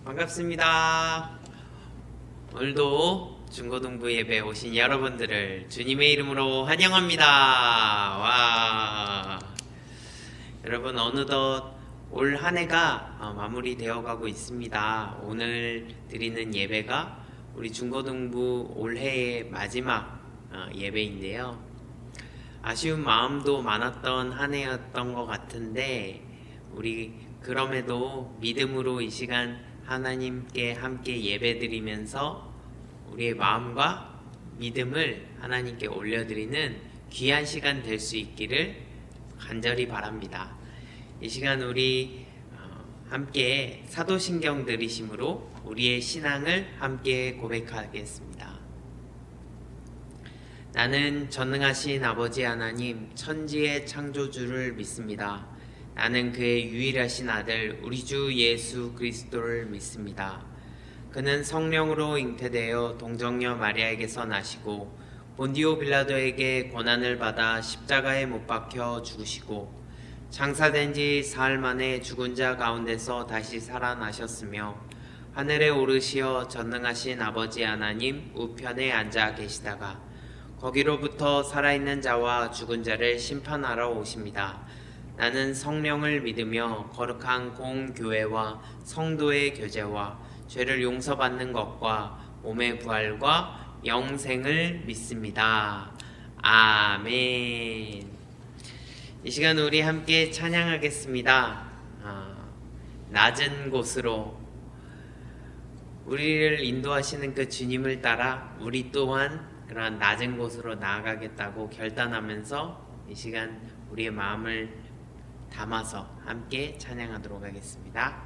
반갑습니다. 오늘도 중고등부 예배 오신 여러분들을 주님의 이름으로 환영합니다. 와, 여러분 어느덧 올 한 해가 마무리되어 가고 있습니다. 오늘 드리는 예배가 우리 중고등부 올해의 마지막 예배인데요. 아쉬운 마음도 많았던 한 해였던 것 같은데 우리 그럼에도 믿음으로 이 시간 하나님께 함께 예배드리면서 우리의 마음과 믿음을 하나님께 올려드리는 귀한 시간 될 수 있기를 간절히 바랍니다. 이 시간 우리 함께 사도신경 들으심으로 우리의 신앙을 함께 고백하겠습니다. 나는 전능하신 아버지 하나님 천지의 창조주를 믿습니다. 나는 그의 유일하신 아들 우리 주 예수 그리스도를 믿습니다. 그는 성령으로 잉태되어 동정녀 마리아에게서 나시고 본디오 빌라도에게 고난을 받아 십자가에 못 박혀 죽으시고 장사된 지 사흘 만에 죽은 자 가운데서 다시 살아나셨으며 하늘에 오르시어 전능하신 아버지 하나님 우편에 앉아 계시다가 거기로부터 살아있는 자와 죽은 자를 심판하러 오십니다. 나는 성령을 믿으며 거룩한 공교회와 성도의 교제와 죄를 용서받는 것과 몸의 부활과 영생을 믿습니다. 아멘. 이 시간 우리 함께 찬양하겠습니다. 낮은 곳으로 우리를 인도하시는 그 주님을 따라 우리 또한 그러한 낮은 곳으로 나아가겠다고 결단하면서 이 시간 우리의 마음을 담아서 함께 찬양하도록 하겠습니다.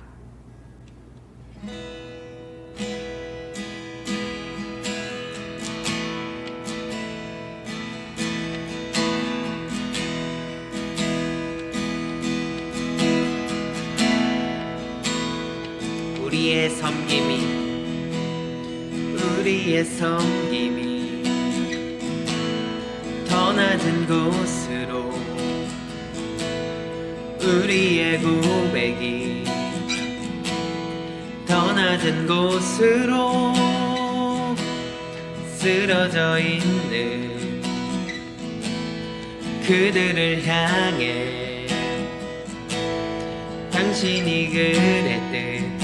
우리의 섬김이 더 낮은 곳으로 우리의 고백이 더 낮은 곳으로 쓰러져 있는 그들을 향해 당신이 그랬듯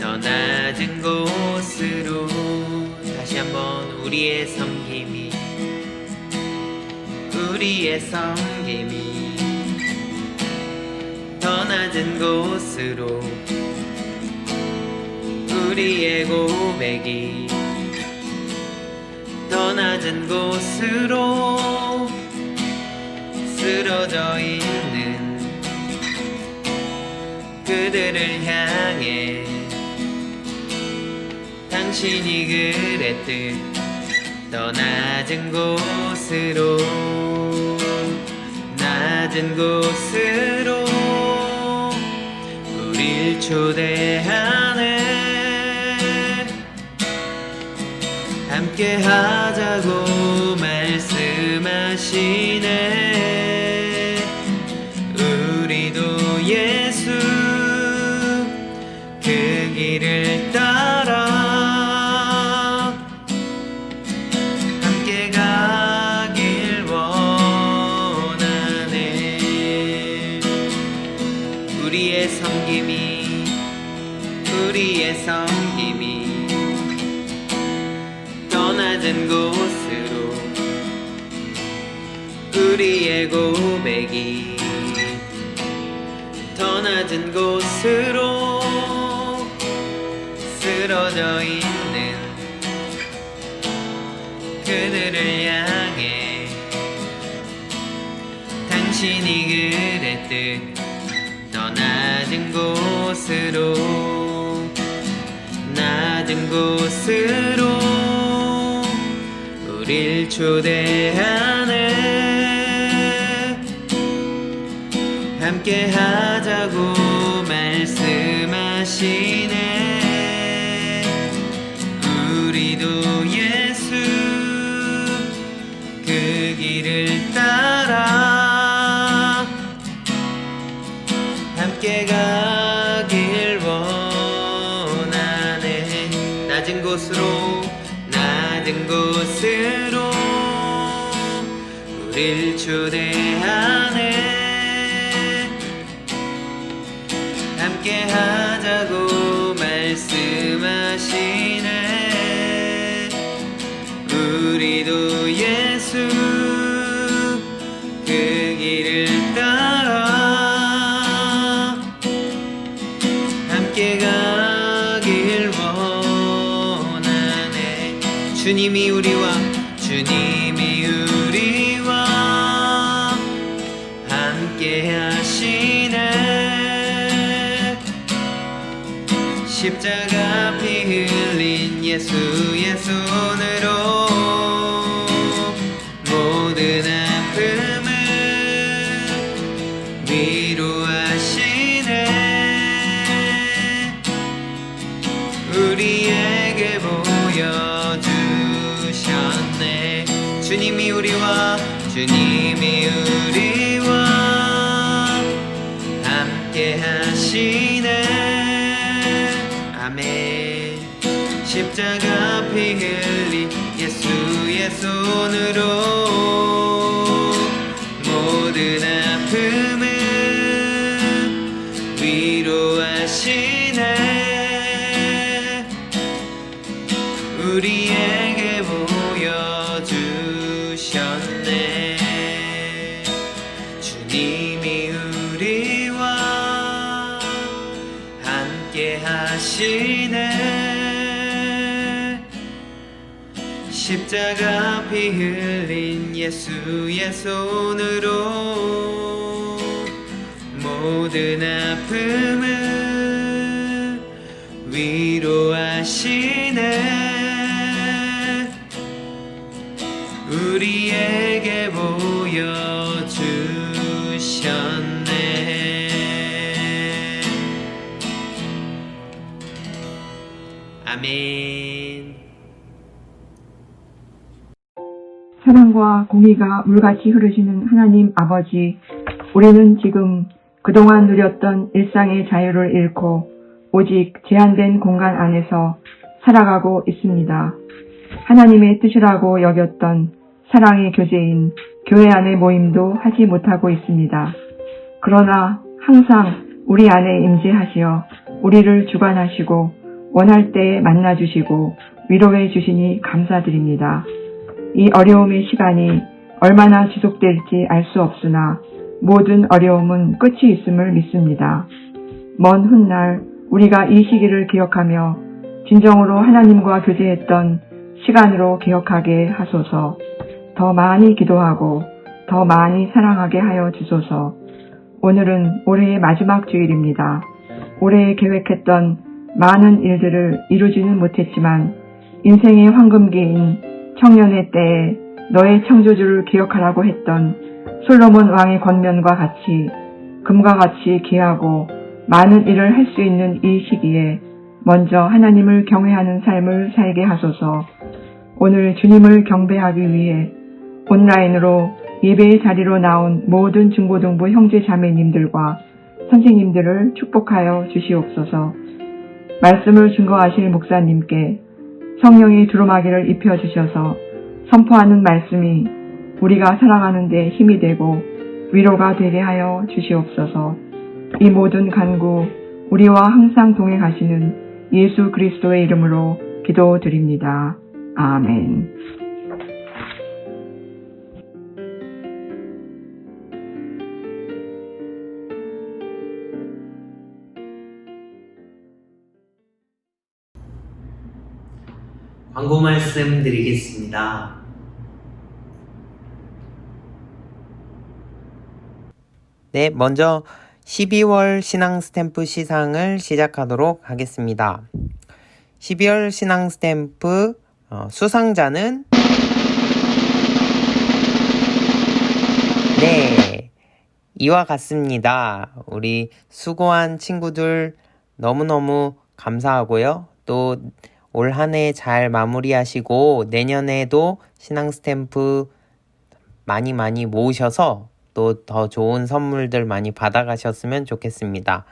더 낮은 곳으로 다시 한번 우리의 섬김이 더 낮은 곳으로 우리의 고백이 더 낮은 곳으로 쓰러져 있는 그들을 향해 당신이 그랬듯 더 낮은 곳으로 우릴 초대하네. 함께 하자고 말씀하시네. 우리도 예수 그 길을 따라 함께 가길 원하네. 우리의 섬김이 더 낮은 곳으로 우리의 고백이 더 낮은 곳으로 쓰러져 있는 그들을 향해 당신이 그랬듯 더 낮은 곳으로 우릴 초대하네. 함께 하자고 말씀하시네. 우리도 예수 그 길을 따라 함께 가길 원하네. 곳으로 우릴 초대하네. 함께 하자고 말씀하시네. 우리도 예수 그 길을 따라 함께 가길 원하네. 주님이 우리와 함께 하시네. 십자가 피 흘린 예수의 손으로 모든 아픔을 위로하시네. 우리에게 보여주셨네. 주님이 우리와 함께 하시네. 아멘. 십자가 피 흘린 예수의 손으로 모든 아픔을 위로하시네. 우리에게 보여주셨네. 주님이 우리와 함께 하시네. 십자가 피 흘린 예수의 손으로 모든 아픔을 위로하시네. 우리에게 보여주셨네. 아멘. 사랑과 공의가 물같이 흐르시는 하나님 아버지, 우리는 지금 그동안 누렸던 일상의 자유를 잃고 오직 제한된 공간 안에서 살아가고 있습니다. 하나님의 뜻이라고 여겼던 사랑의 교제인 교회 안의 모임도 하지 못하고 있습니다. 그러나 항상 우리 안에 임재하시어 우리를 주관하시고 원할 때에 만나주시고 위로해 주시니 감사드립니다. 이 어려움의 시간이 얼마나 지속될지 알 수 없으나 모든 어려움은 끝이 있음을 믿습니다. 먼 훗날 우리가 이 시기를 기억하며 진정으로 하나님과 교제했던 시간으로 기억하게 하소서. 더 많이 기도하고 더 많이 사랑하게 하여 주소서. 오늘은 올해의 마지막 주일입니다. 올해 계획했던 많은 일들을 이루지는 못했지만 인생의 황금기인 청년의 때에 너의 창조주를 기억하라고 했던 솔로몬 왕의 권면과 같이 금과 같이 귀하고 많은 일을 할 수 있는 이 시기에 먼저 하나님을 경외하는 삶을 살게 하소서. 오늘 주님을 경배하기 위해 온라인으로 예배의 자리로 나온 모든 중고등부 형제 자매님들과 선생님들을 축복하여 주시옵소서. 말씀을 증거하실 목사님께 성령의 두루마기를 입혀주셔서 선포하는 말씀이 우리가 살아가는 데 힘이 되고 위로가 되게 하여 주시옵소서. 이 모든 간구 우리와 항상 동행하시는 예수 그리스도의 이름으로 기도드립니다. 아멘. 광고 말씀 드리겠습니다. 네, 먼저 12월 신앙 스탬프 시상을 시작하도록 하겠습니다. 12월 신앙 스탬프 수상자는 이와 같습니다. 우리 수고한 친구들 너무너무 감사하고요. 또 올 한 해 잘 마무리하시고 내년에도 신앙 스탬프 많이 모으셔서 또 더 좋은 선물들 많이 받아가셨으면 좋겠습니다.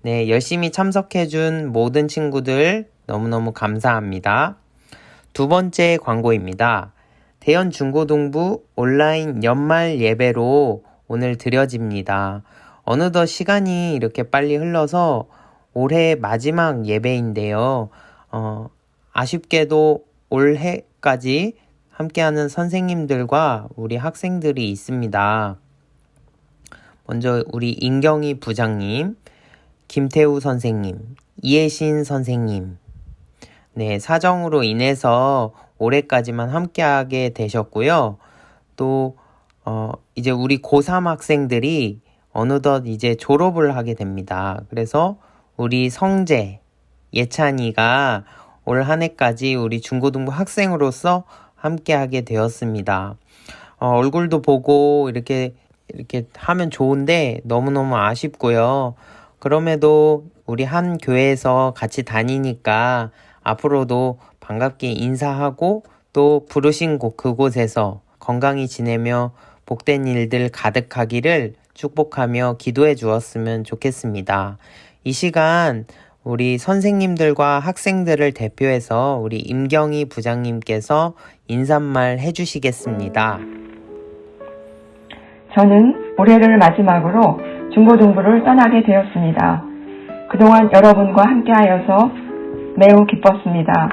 네, 열심히 참석해준 모든 친구들 너무너무 감사합니다. 두 번째 광고입니다. 대연 중고등부 온라인 연말 예배로 오늘 드려집니다. 어느덧 시간이 이렇게 빨리 흘러서 올해 마지막 예배인데요. 아쉽게도 올해까지 함께하는 선생님들과 우리 학생들이 있습니다. 먼저 우리 인경희 부장님, 김태우 선생님, 이혜신 선생님. 네, 사정으로 인해서 올해까지만 함께하게 되셨고요. 또 이제 우리 고3 학생들이 어느덧 이제 졸업을 하게 됩니다. 그래서 우리 성재, 예찬이가 올 한 해까지 우리 중고등부 학생으로서 함께하게 되었습니다. 얼굴도 보고 이렇게 하면 좋은데 너무너무 아쉽고요. 그럼에도 우리 한 교회에서 같이 다니니까 앞으로도 반갑게 인사하고 또 부르신 그곳에서 건강히 지내며 복된 일들 가득하기를 축복하며 기도해 주었으면 좋겠습니다. 이 시간 우리 선생님들과 학생들을 대표해서 우리 임경희 부장님께서 인사말 해주시겠습니다. 저는 올해를 마지막으로 중고등부를 떠나게 되었습니다. 그동안 여러분과 함께하여서 매우 기뻤습니다.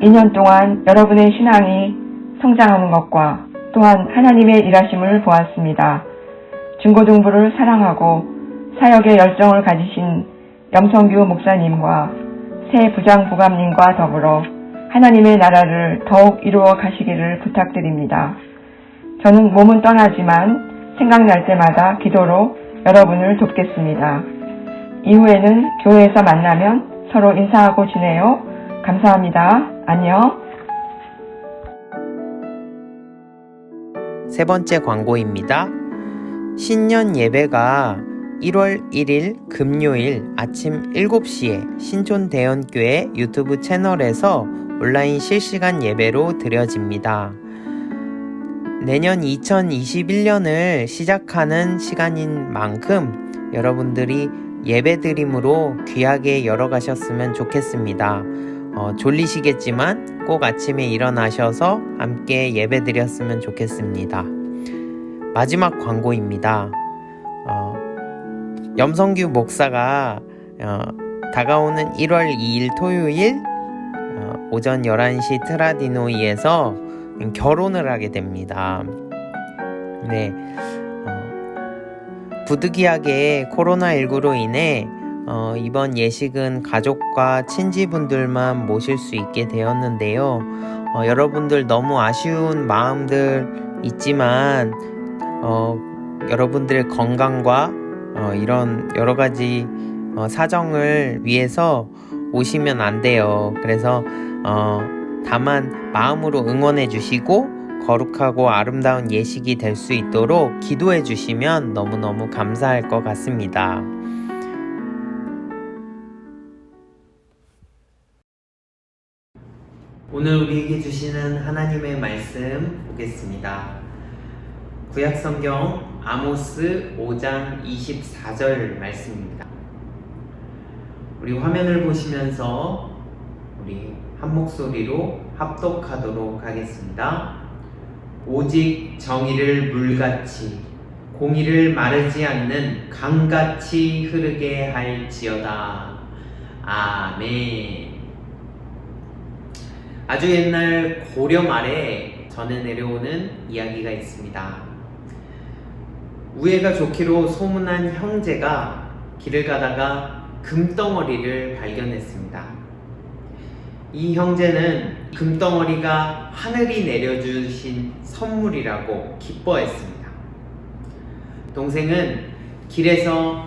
2년 동안 여러분의 신앙이 성장하는 것과 또한 하나님의 일하심을 보았습니다. 중고등부를 사랑하고 사역에 열정을 가지신 염성규 목사님과 새 부장부감님과 더불어 하나님의 나라를 더욱 이루어 가시기를 부탁드립니다. 저는 몸은 떠나지만 생각날 때마다 기도로 여러분을 돕겠습니다. 이후에는 교회에서 만나면 서로 인사하고 지내요. 감사합니다. 안녕. 세 번째 광고입니다. 신년 예배가 1월 1일 금요일 아침 7시에 신촌대연교회 유튜브 채널에서 온라인 실시간 예배로 드려집니다. 내년 2021년을 시작하는 시간인 만큼 여러분들이 예배드림으로 귀하게 열어가셨으면 좋겠습니다. 졸리시겠지만 꼭 아침에 일어나셔서 함께 예배드렸으면 좋겠습니다. 마지막 광고입니다. 염성규 목사가 다가오는 1월 2일 토요일 오전 11시 트라디노이에서 결혼을 하게 됩니다. 네, 부득이하게 코로나19로 인해 이번 예식은 가족과 친지분들만 모실 수 있게 되었는데요. 여러분들 너무 아쉬운 마음들 있지만 여러분들의 건강과 이런 여러 가지 사정을 위해서 오시면 안 돼요. 그래서 다만 마음으로 응원해 주시고 거룩하고 아름다운 예식이 될 수 있도록 기도해 주시면 너무너무 감사할 것 같습니다. 오늘 우리에게 주시는 하나님의 말씀 보겠습니다. 구약성경 아모스 5장 24절 말씀입니다. 우리 화면을 보시면서 우리 한 목소리로 합독하도록 하겠습니다. 오직 정의를 물같이 공의를 마르지 않는 강같이 흐르게 할지어다. 아멘. 아주 옛날 고려 말에 전해 내려오는 이야기가 있습니다. 우애가 좋기로 소문난 형제가 길을 가다가 금덩어리를 발견했습니다. 이 형제는 금덩어리가 하늘이 내려주신 선물이라고 기뻐했습니다. 동생은 길에서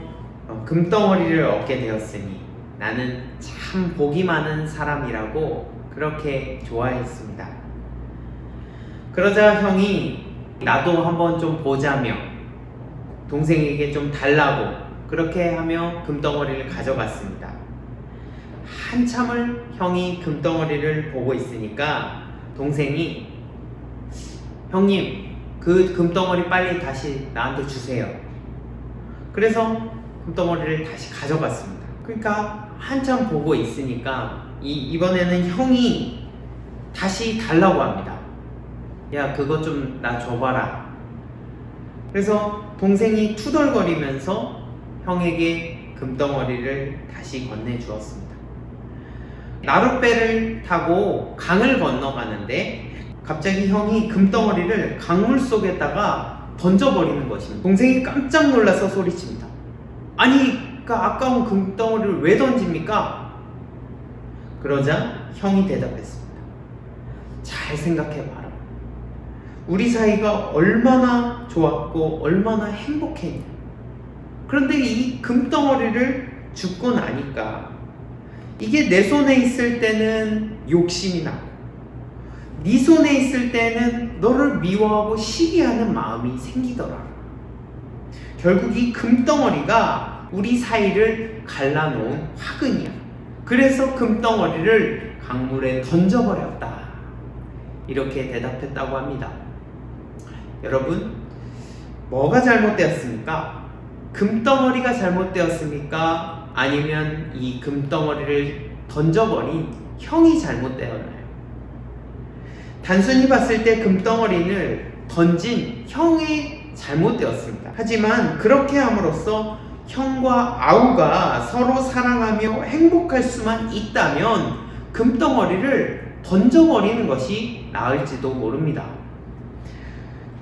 금덩어리를 얻게 되었으니 나는 참 복이 많은 사람이라고 그렇게 좋아했습니다. 그러자 형이 나도 한번 좀 보자며 동생에게 좀 달라고 그렇게 하며 금덩어리를 가져갔습니다. 한참을 형이 금덩어리를 보고 있으니까 동생이 형님 그 금덩어리 빨리 다시 나한테 주세요. 그래서 금덩어리를 다시 가져갔습니다. 그러니까 한참 보고 있으니까 이번에는 형이 다시 달라고 합니다. 야, 그거 좀 나 줘봐라. 그래서 동생이 투덜거리면서 형에게 금덩어리를 다시 건네주었습니다. 나룻배를 타고 강을 건너가는데 갑자기 형이 금덩어리를 강물 속에다가 던져버리는 것입니다. 동생이 깜짝 놀라서 소리칩니다. 아니, 그 아까운 금덩어리를 왜 던집니까? 그러자 형이 대답했습니다. 잘 생각해봐라. 우리 사이가 얼마나 좋았고 얼마나 행복했냐. 그런데 이 금덩어리를 줍고 나니까 이게 내 손에 있을 때는 욕심이 나고 네 손에 있을 때는 너를 미워하고 시기하는 마음이 생기더라. 결국 이 금덩어리가 우리 사이를 갈라놓은 화근이야. 그래서 금덩어리를 강물에 던져버렸다. 이렇게 대답했다고 합니다. 여러분, 뭐가 잘못되었습니까? 금덩어리가 잘못되었습니까? 아니면 이 금덩어리를 던져버린 형이 잘못되었나요? 단순히 봤을 때 금덩어리를 던진 형이 잘못되었습니다. 하지만 그렇게 함으로써 형과 아우가 서로 사랑하며 행복할 수만 있다면 금덩어리를 던져버리는 것이 나을지도 모릅니다.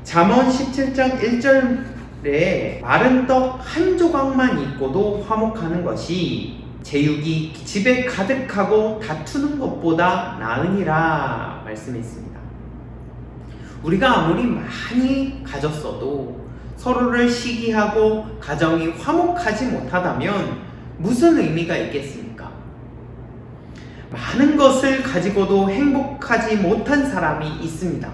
잠언 17장 1절에 마른 떡 한 조각만 있고도 화목하는 것이 제육이 집에 가득하고 다투는 것보다 나으니라 말씀했습니다. 우리가 아무리 많이 가졌어도 서로를 시기하고 가정이 화목하지 못하다면 무슨 의미가 있겠습니까? 많은 것을 가지고도 행복하지 못한 사람이 있습니다.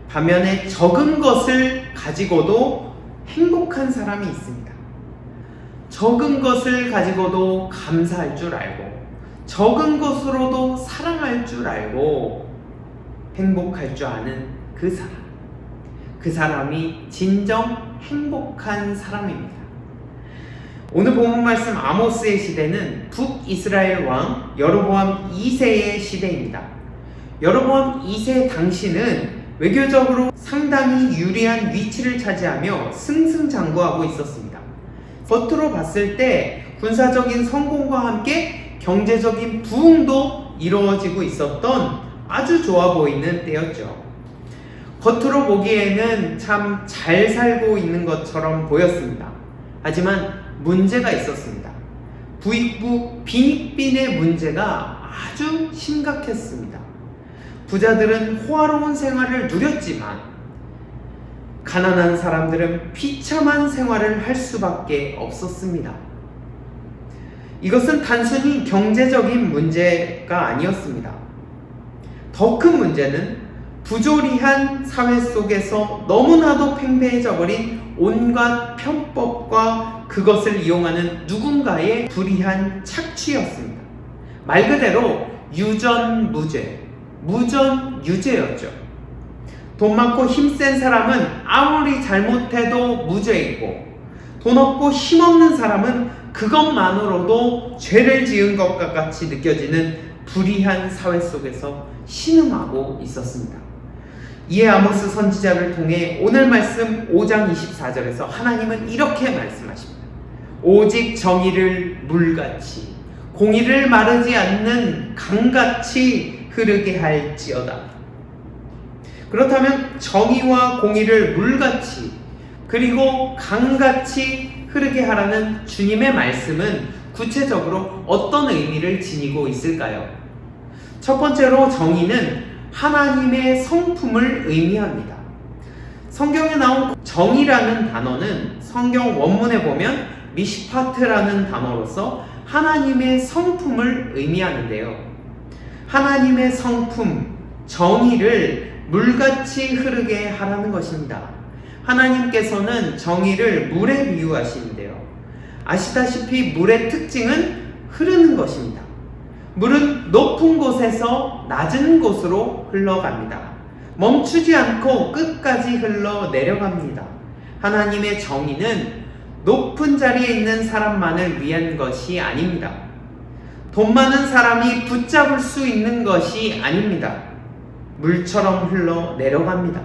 반면에 적은 것을 가지고도 행복한 사람이 있습니다. 적은 것을 가지고도 감사할 줄 알고 적은 것으로도 사랑할 줄 알고 행복할 줄 아는 그 사람, 그 사람이 진정 행복한 사람입니다. 오늘 본문 말씀 아모스의 시대는 북이스라엘 왕 여로보암 2세의 시대입니다. 여로보암 2세 당시는 외교적으로 상당히 유리한 위치를 차지하며 승승장구하고 있었습니다. 겉으로 봤을 때 군사적인 성공과 함께 경제적인 부흥도 이루어지고 있었던 아주 좋아 보이는 때였죠. 겉으로 보기에는 참 잘 살고 있는 것처럼 보였습니다. 하지만 문제가 있었습니다. 부익부 빈익빈의 문제가 아주 심각했습니다. 부자들은 호화로운 생활을 누렸지만 가난한 사람들은 비참한 생활을 할 수밖에 없었습니다. 이것은 단순히 경제적인 문제가 아니었습니다. 더 큰 문제는 부조리한 사회 속에서 너무나도 팽배해져 버린 온갖 편법과 그것을 이용하는 누군가의 불의한 착취였습니다. 말 그대로 유전무죄, 무전유죄였죠. 돈 많고 힘센 사람은 아무리 잘못해도 무죄이고 돈 없고 힘없는 사람은 그것만으로도 죄를 지은 것과 같이 느껴지는 불의한 사회 속에서 신음하고 있었습니다. 이에 아모스 선지자를 통해 오늘 말씀 5장 24절에서 하나님은 이렇게 말씀하십니다. 오직 정의를 물같이 공의를 마르지 않는 강같이 흐르게 할지어다. 그렇다면 정의와 공의를 물같이 그리고 강같이 흐르게 하라는 주님의 말씀은 구체적으로 어떤 의미를 지니고 있을까요? 첫 번째로 정의는 하나님의 성품을 의미합니다. 성경에 나온 정의라는 단어는 성경 원문에 보면 미시파트라는 단어로서 하나님의 성품을 의미하는데요. 하나님의 성품, 정의를 물같이 흐르게 하라는 것입니다. 하나님께서는 정의를 물에 비유하시는데요. 아시다시피 물의 특징은 흐르는 것입니다. 물은 높은 곳에서 낮은 곳으로 흘러갑니다. 멈추지 않고 끝까지 흘러 내려갑니다. 하나님의 정의는 높은 자리에 있는 사람만을 위한 것이 아닙니다. 돈 많은 사람이 붙잡을 수 있는 것이 아닙니다. 물처럼 흘러 내려갑니다.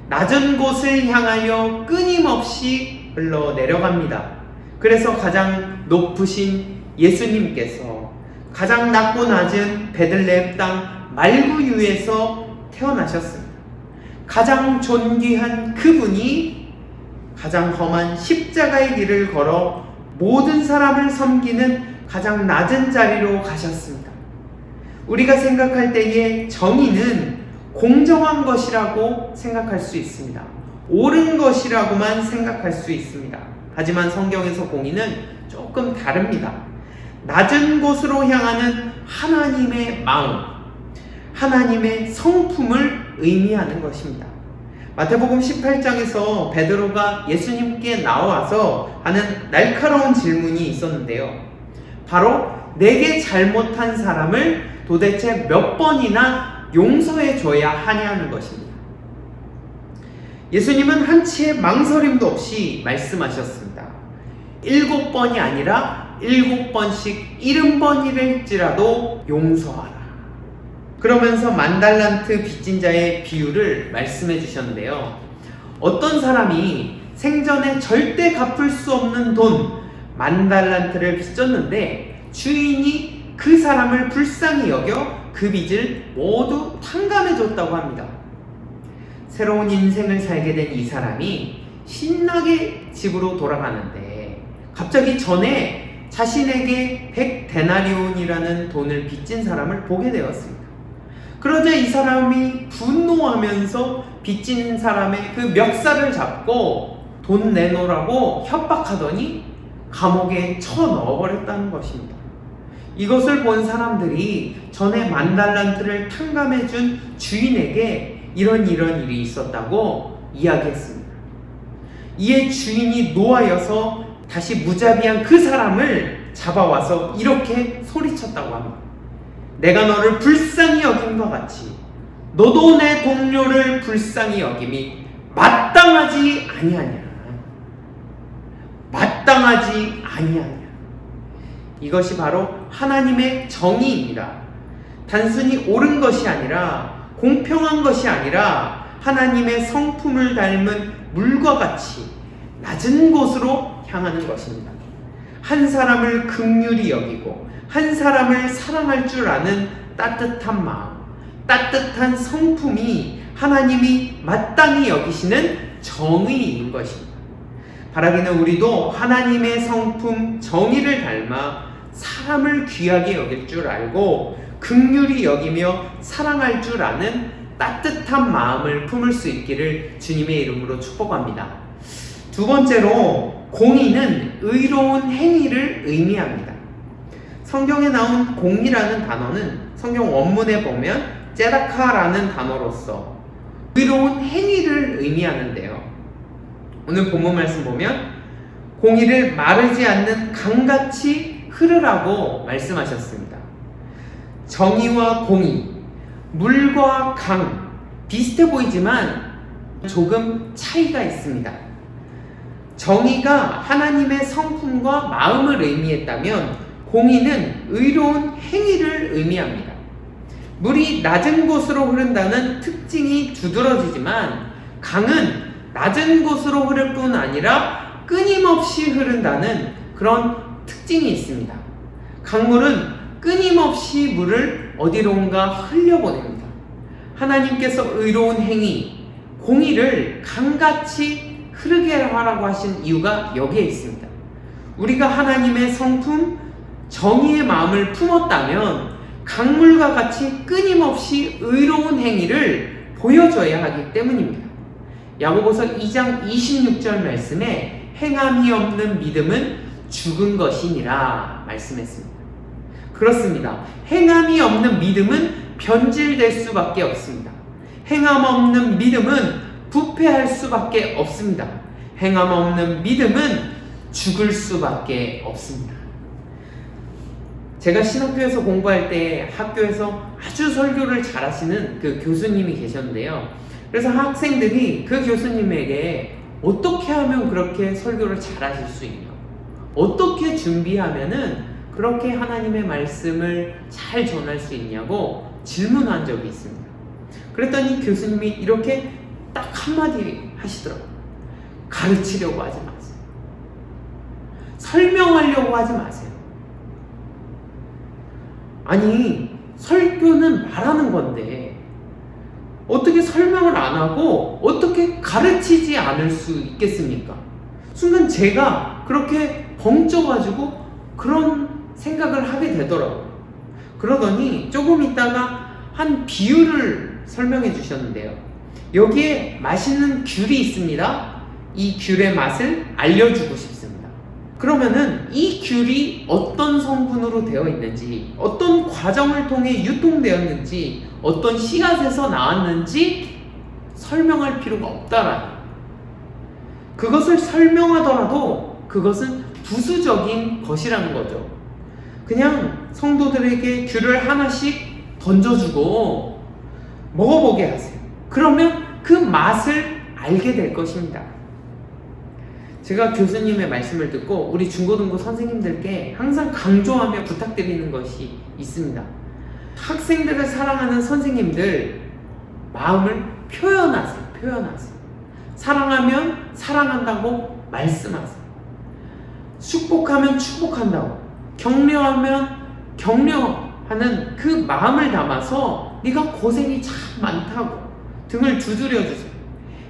낮은 곳을 향하여 끊임없이 흘러 내려갑니다. 그래서 가장 높으신 예수님께서 가장 낮고 낮은 베들레헴 땅 말구유에서 태어나셨습니다. 가장 존귀한 그분이 가장 험한 십자가의 길을 걸어 모든 사람을 섬기는 가장 낮은 자리로 가셨습니다. 우리가 생각할 때에 정의는 공정한 것이라고 생각할 수 있습니다. 옳은 것이라고만 생각할 수 있습니다. 하지만 성경에서 공의는 조금 다릅니다. 낮은 곳으로 향하는 하나님의 마음, 하나님의 성품을 의미하는 것입니다. 마태복음 18장에서 베드로가 예수님께 나와서 하는 날카로운 질문이 있었는데요. 바로 내게 잘못한 사람을 도대체 몇 번이나 용서해 줘야 하냐는 것입니다. 예수님은 한치의 망설임도 없이 말씀하셨습니다. 7번이 아니라 7번씩 70번이랄지라도 용서하라. 그러면서 만달란트 빚진 자의 비유를 말씀해 주셨는데요. 어떤 사람이 생전에 절대 갚을 수 없는 돈 10,000달란트를 빚졌는데 주인이 그 사람을 불쌍히 여겨 그 빚을 모두 탕감해 줬다고 합니다. 새로운 인생을 살게 된 이 사람이 신나게 집으로 돌아가는데 갑자기 전에 자신에게 100데나리온이라는 돈을 빚진 사람을 보게 되었습니다. 그러자 이 사람이 분노하면서 빚진 사람의 그 멱살을 잡고 돈 내놓으라고 협박하더니 감옥에 쳐넣어버렸다는 것입니다. 이것을 본 사람들이 전에 10,000달란트를 탕감해준 주인에게 이런 일이 있었다고 이야기했습니다. 이에 주인이 노하여서 다시 무자비한 그 사람을 잡아와서 이렇게 소리쳤다고 합니다. 내가 너를 불쌍히 여김과 같이 너도 내 동료를 불쌍히 여김이 마땅하지 아니하냐. 마땅하지 아니하냐. 이것이 바로 하나님의 정의입니다. 단순히 옳은 것이 아니라 공평한 것이 아니라 하나님의 성품을 닮은 물과 같이 낮은 곳으로 향하는 것입니다. 한 사람을 긍휼히 여기고 한 사람을 사랑할 줄 아는 따뜻한 마음, 따뜻한 성품이 하나님이 마땅히 여기시는 정의인 것입니다. 바라기는 우리도 하나님의 성품 정의를 닮아 사람을 귀하게 여길 줄 알고 긍휼히 여기며 사랑할 줄 아는 따뜻한 마음을 품을 수 있기를 주님의 이름으로 축복합니다. 두 번째로 공의는 의로운 행위를 의미합니다. 성경에 나온 공의라는 단어는 성경 원문에 보면 제다카라는 단어로서 의로운 행위를 의미하는데요. 오늘 본문 말씀 보면 공의를 마르지 않는 강같이 흐르라고 말씀하셨습니다. 정의와 공의, 물과 강 비슷해 보이지만 조금 차이가 있습니다. 정의가 하나님의 성품과 마음을 의미했다면 공의는 의로운 행위를 의미합니다. 물이 낮은 곳으로 흐른다는 특징이 두드러지지만 강은 낮은 곳으로 흐를 뿐 아니라 끊임없이 흐른다는 그런 특징이 있습니다. 강물은 끊임없이 물을 어디론가 흘려보냅니다. 하나님께서 의로운 행위, 공의를 강같이 흐르게 하라고 하신 이유가 여기에 있습니다. 우리가 하나님의 성품, 정의의 마음을 품었다면 강물과 같이 끊임없이 의로운 행위를 보여줘야 하기 때문입니다. 야고보서 2장 26절 말씀에 행함이 없는 믿음은 죽은 것이니라 말씀했습니다. 그렇습니다. 행함이 없는 믿음은 변질될 수밖에 없습니다. 행함 없는 믿음은 부패할 수밖에 없습니다. 행함 없는 믿음은 죽을 수밖에 없습니다. 제가 신학교에서 공부할 때 학교에서 아주 설교를 잘하시는 그 교수님이 계셨는데요. 그래서 학생들이 그 교수님에게 어떻게 하면 그렇게 설교를 잘하실 수 있냐, 어떻게 준비하면은 그렇게 하나님의 말씀을 잘 전할 수 있냐고 질문한 적이 있습니다. 그랬더니 교수님이 이렇게 딱 한마디 하시더라고요. 가르치려고 하지 마세요. 설명하려고 하지 마세요. 아니, 설교는 말하는 건데 어떻게 설명을 안 하고 어떻게 가르치지 않을 수 있겠습니까? 순간 제가 그렇게 벙쪄가지고 그런 생각을 하게 되더라고요. 그러더니 조금 있다가 한 비유를 설명해 주셨는데요. 여기에 맛있는 귤이 있습니다. 이 귤의 맛을 알려주고 싶습니다. 그러면은 이 귤이 어떤 성분으로 되어 있는지, 어떤 과정을 통해 유통되었는지, 어떤 씨앗에서 나왔는지 설명할 필요가 없다라는, 그것을 설명하더라도 그것은 부수적인 것이라는 거죠. 그냥 성도들에게 귤을 하나씩 던져주고 먹어보게 하세요. 그러면 그 맛을 알게 될 것입니다. 제가 교수님의 말씀을 듣고 우리 중고등부 선생님들께 항상 강조하며 부탁드리는 것이 있습니다. 학생들을 사랑하는 선생님들, 마음을 표현하세요. 사랑하면 사랑한다고 말씀하세요. 축복하면 축복한다고, 격려하면 격려하는 그 마음을 담아서 네가 고생이 참 많다고 등을 두드려 주세요.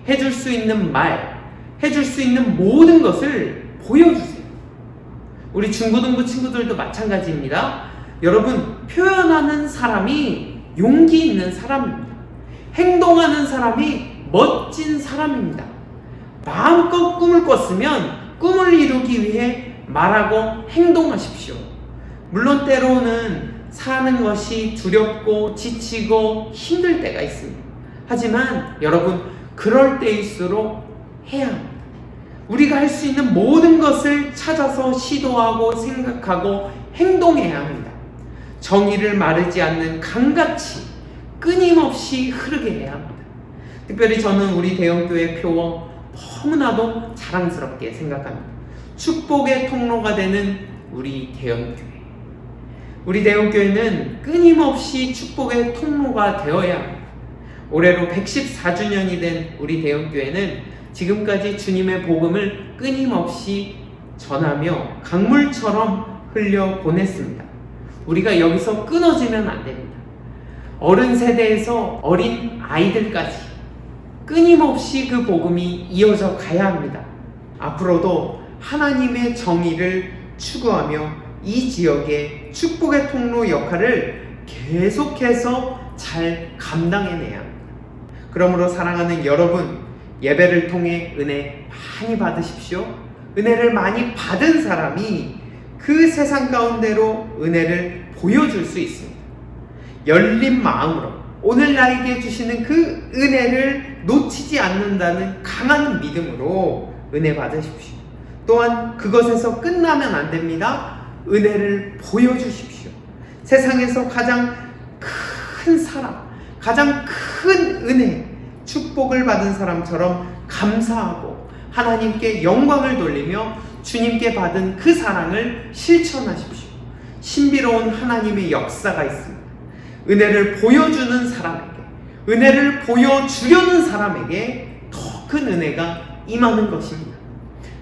해줄 수 있는 말, 해줄 수 있는 모든 것을 보여주세요. 우리 중고등부 친구들도 마찬가지입니다. 여러분, 표현하는 사람이 용기 있는 사람입니다. 행동하는 사람이 멋진 사람입니다. 마음껏 꿈을 꿨으면 꿈을 이루기 위해 말하고 행동하십시오. 물론 때로는 사는 것이 두렵고 지치고 힘들 때가 있습니다. 하지만 여러분, 그럴 때일수록 해야 합니다. 우리가 할 수 있는 모든 것을 찾아서 시도하고 생각하고 행동해야 합니다. 정의를 마르지 않는 강같이 끊임없이 흐르게 해야 합니다. 특별히 저는 우리 대형교회 표어 너무나도 자랑스럽게 생각합니다. 축복의 통로가 되는 우리 대형교회. 우리 대형교회는 끊임없이 축복의 통로가 되어야 합니다. 올해로 114주년이 된 우리 대형교회는 지금까지 주님의 복음을 끊임없이 전하며 강물처럼 흘려보냈습니다. 우리가 여기서 끊어지면 안 됩니다. 어른 세대에서 어린 아이들까지 끊임없이 그 복음이 이어져 가야 합니다. 앞으로도 하나님의 정의를 추구하며 이 지역의 축복의 통로 역할을 계속해서 잘 감당해내야 합니다. 그러므로 사랑하는 여러분, 예배를 통해 은혜 많이 받으십시오. 은혜를 많이 받은 사람이 그 세상 가운데로 은혜를 보여줄 수 있습니다. 열린 마음으로 오늘 나에게 주시는 그 은혜를 놓치지 않는다는 강한 믿음으로 은혜 받으십시오. 또한 그것에서 끝나면 안 됩니다. 은혜를 보여주십시오. 세상에서 가장 큰 사람, 가장 큰 은혜, 축복을 받은 사람처럼 감사하고 하나님께 영광을 돌리며 주님께 받은 그 사랑을 실천하십시오. 신비로운 하나님의 역사가 있습니다. 은혜를 보여주는 사람에게, 은혜를 보여주려는 사람에게 더 큰 은혜가 임하는 것입니다.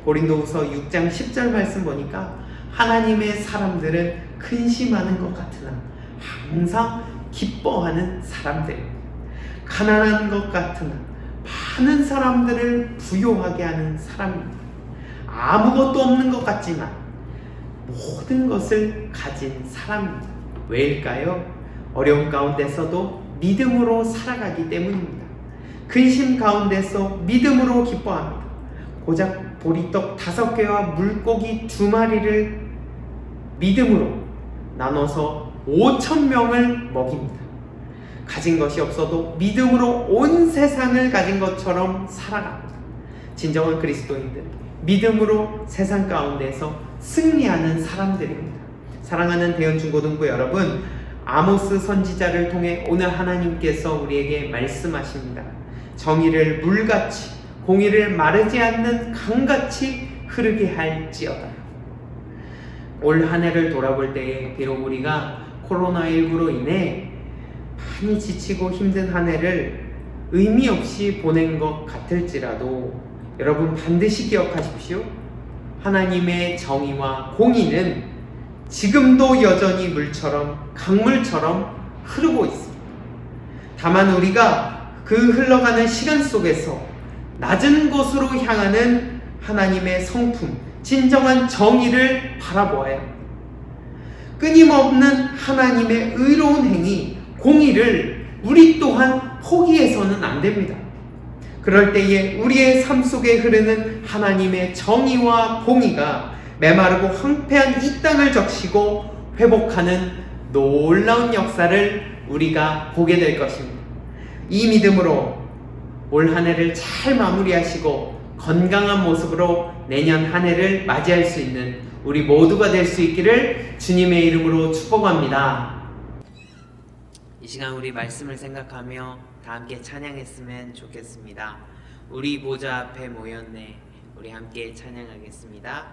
고린도후서 6장 10절 말씀 보니까 하나님의 사람들은 근심하는 것 같으나 항상 기뻐하는 사람들입니다. 가난한 것 같으나 많은 사람들을 부요하게 하는 사람입니다. 아무것도 없는 것 같지만 모든 것을 가진 사람입니다. 왜일까요? 어려움 가운데서도 믿음으로 살아가기 때문입니다. 근심 가운데서 믿음으로 기뻐합니다. 고작 보리떡 5개와 물고기 2마리를 믿음으로 나눠서 5,000명을 먹입니다. 가진 것이 없어도 믿음으로 온 세상을 가진 것처럼 살아갑니다. 진정한 그리스도인들, 믿음으로 세상 가운데서 승리하는 사람들입니다. 사랑하는 대연중고등부 여러분, 아모스 선지자를 통해 오늘 하나님께서 우리에게 말씀하십니다. 정의를 물같이, 공의를 마르지 않는 강같이 흐르게 할지어다. 올 한 해를 돌아볼 때에 비록 우리가 코로나19로 인해 많이 지치고 힘든 한 해를 의미 없이 보낸 것 같을지라도 여러분 반드시 기억하십시오. 하나님의 정의와 공의는 지금도 여전히 물처럼 강물처럼 흐르고 있습니다. 다만 우리가 그 흘러가는 시간 속에서 낮은 곳으로 향하는 하나님의 성품, 진정한 정의를 바라보아야 합니다. 끊임없는 하나님의 의로운 행위, 공의를 우리 또한 포기해서는 안 됩니다. 그럴 때에 우리의 삶 속에 흐르는 하나님의 정의와 공의가 메마르고 황폐한 이 땅을 적시고 회복하는 놀라운 역사를 우리가 보게 될 것입니다. 이 믿음으로 올 한 해를 잘 마무리하시고 건강한 모습으로 내년 한 해를 맞이할 수 있는 우리 모두가 될 수 있기를 주님의 이름으로 축복합니다. 이 시간 우리 말씀을 생각하며 다 함께 찬양했으면 좋겠습니다. 우리 보좌 앞에 모였네. 우리 함께 찬양하겠습니다.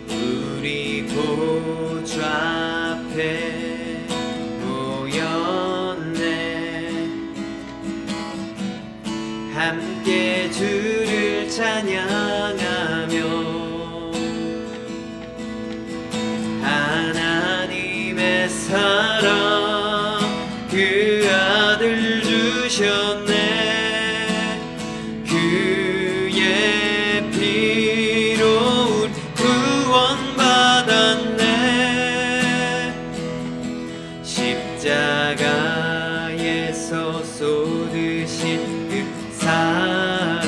우리 보좌 앞에 모였네. 함께 주를 찬양하며 하나님의 사랑 그 아들 주셨네. 그의 피로 구원받았네. 십자가에서 쏟으신 그 사랑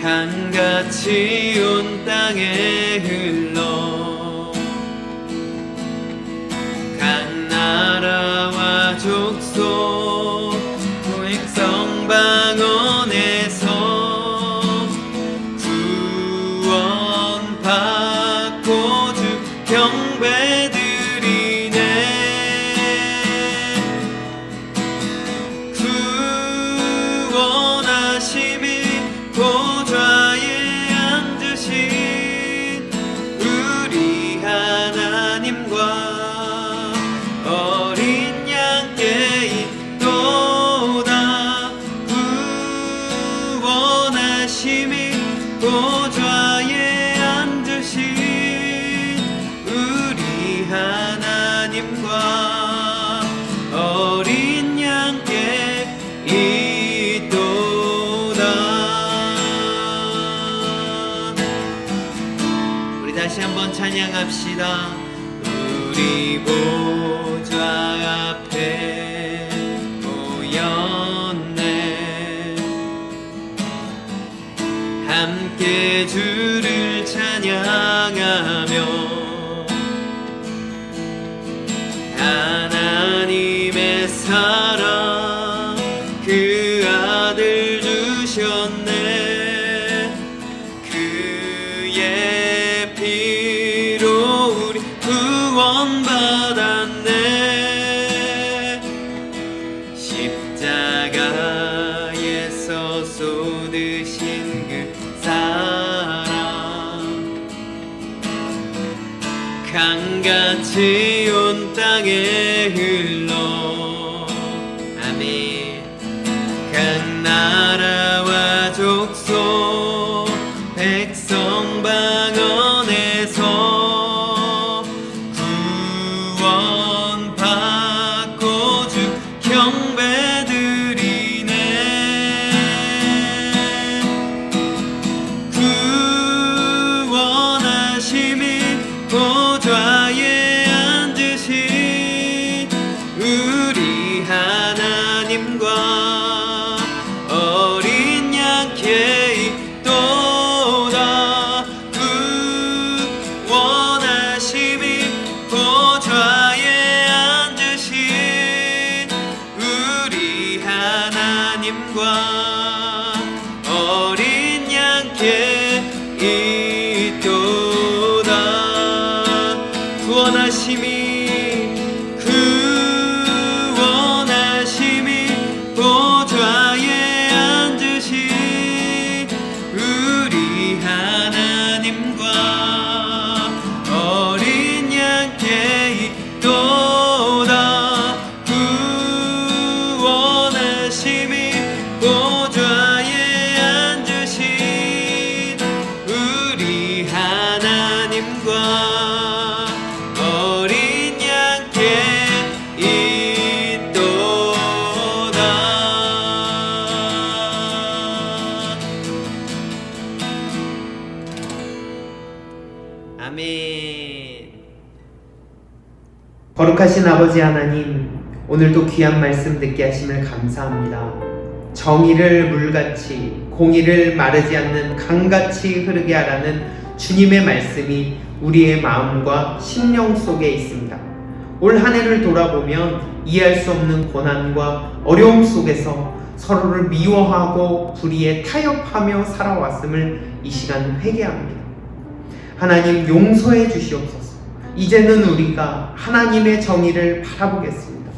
강같이 온 땅에 흘러 각 나라와 족속 백성 방언에서 구원받고 주 경배드리네. 구원하심이 보좌에 앉으신 우리 하나님과 어린 양께 있도다. 구원하심이 보좌에 앉으신 우리 하나님과 어린 양께 있도다. 우리 다시 한번 찬양합시다. 우리 보좌 앞에 모였네. 함께 주를 찬양하며 하나님의 사랑 그 아들 주셨네. 그의 피로 우리 구원받았네. 십자가에서 쏟으신 그 사랑 강같이 온 땅에 흘러 아멘. 각 나라와 족속 백성 방언에서 구원받고 주 경배드리네. 구원하심이 보좌에 앉으신 우리 하나님과 어린 양께 있도다. 구원하심이 보좌에 앉으신 우리 하나님과 어린 양께 있도다. 구원하심이 보좌에 앉으신 우리 거룩하신 아버지 하나님, 오늘도 귀한 말씀 듣게 하심을 감사합니다. 정의를 물같이, 공의를 마르지 않는 강같이 흐르게 하라는 주님의 말씀이 우리의 마음과 심령 속에 있습니다. 올 한 해를 돌아보면 이해할 수 없는 고난과 어려움 속에서 서로를 미워하고 불의에 타협하며 살아왔음을 이 시간 회개합니다. 하나님, 용서해 주시옵소서. 이제는 우리가 하나님의 정의를 바라보겠습니다.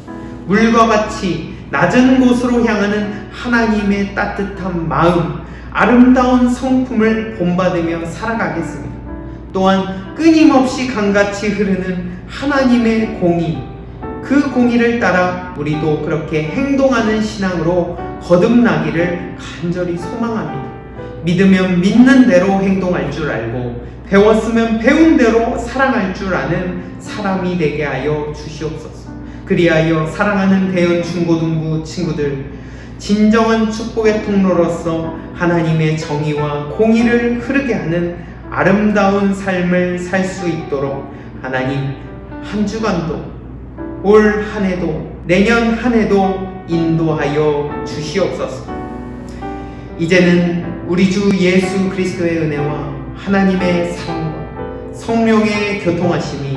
물과 같이 낮은 곳으로 향하는 하나님의 따뜻한 마음, 아름다운 성품을 본받으며 살아가겠습니다. 또한 끊임없이 강같이 흐르는 하나님의 공의, 그 공의를 따라 우리도 그렇게 행동하는 신앙으로 거듭나기를 간절히 소망합니다. 믿으면 믿는 대로 행동할 줄 알고 배웠으면 배운 대로 사랑할 줄 아는 사람이 되게 하여 주시옵소서. 그리하여 사랑하는 대연 중고등부 친구들, 진정한 축복의 통로로서 하나님의 정의와 공의를 흐르게 하는 아름다운 삶을 살 수 있도록 하나님, 한 주간도, 올 한 해도, 내년 한 해도 인도하여 주시옵소서. 이제는 우리 주 예수 그리스도의 은혜와 하나님의 사랑과 성령의 교통하심이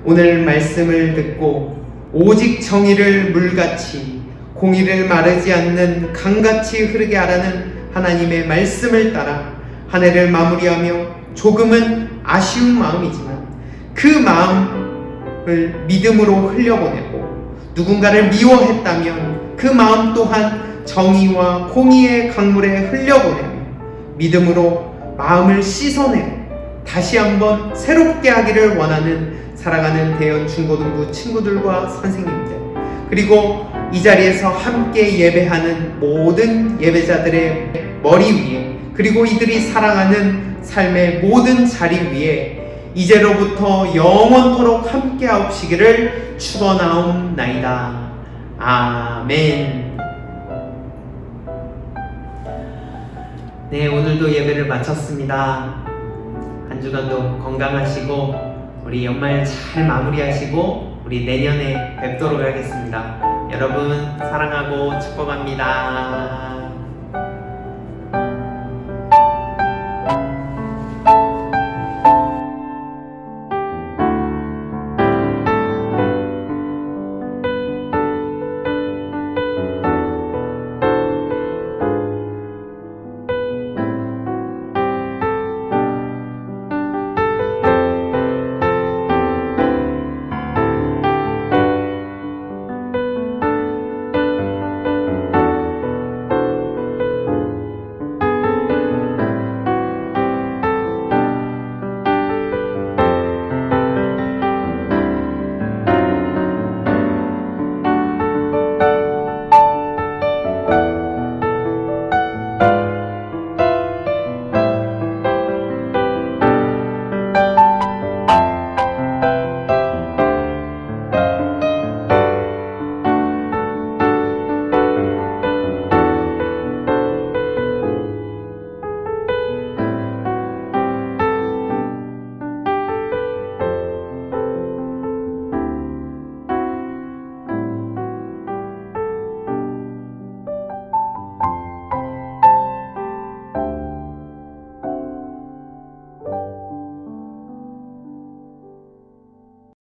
오늘 말씀을 듣고 오직 정의를 물같이, 공의를 마르지 않는 강같이 흐르게 하라는 하나님의 말씀을 따라 한 해를 마무리하며 조금은 아쉬운 마음이지만 그 마음을 믿음으로 흘려보내고, 누군가를 미워했다면 그 마음 또한 정의와 공의의 강물에 흘려보내며 믿음으로 마음을 씻어내고 다시 한번 새롭게 하기를 원하는 살아가는 대연 중고등부 친구들과 선생님들, 그리고 이 자리에서 함께 예배하는 모든 예배자들의 머리 위에, 그리고 이들이 사랑하는 삶의 모든 자리 위에 이제로부터 영원토록 함께 하옵시기를 축원하옵나이다. 아멘. 네, 오늘도 예배를 마쳤습니다. 한 주간도 건강하시고 우리 연말 잘 마무리하시고 우리 내년에 뵙도록 하겠습니다. 여러분 사랑하고 축복합니다.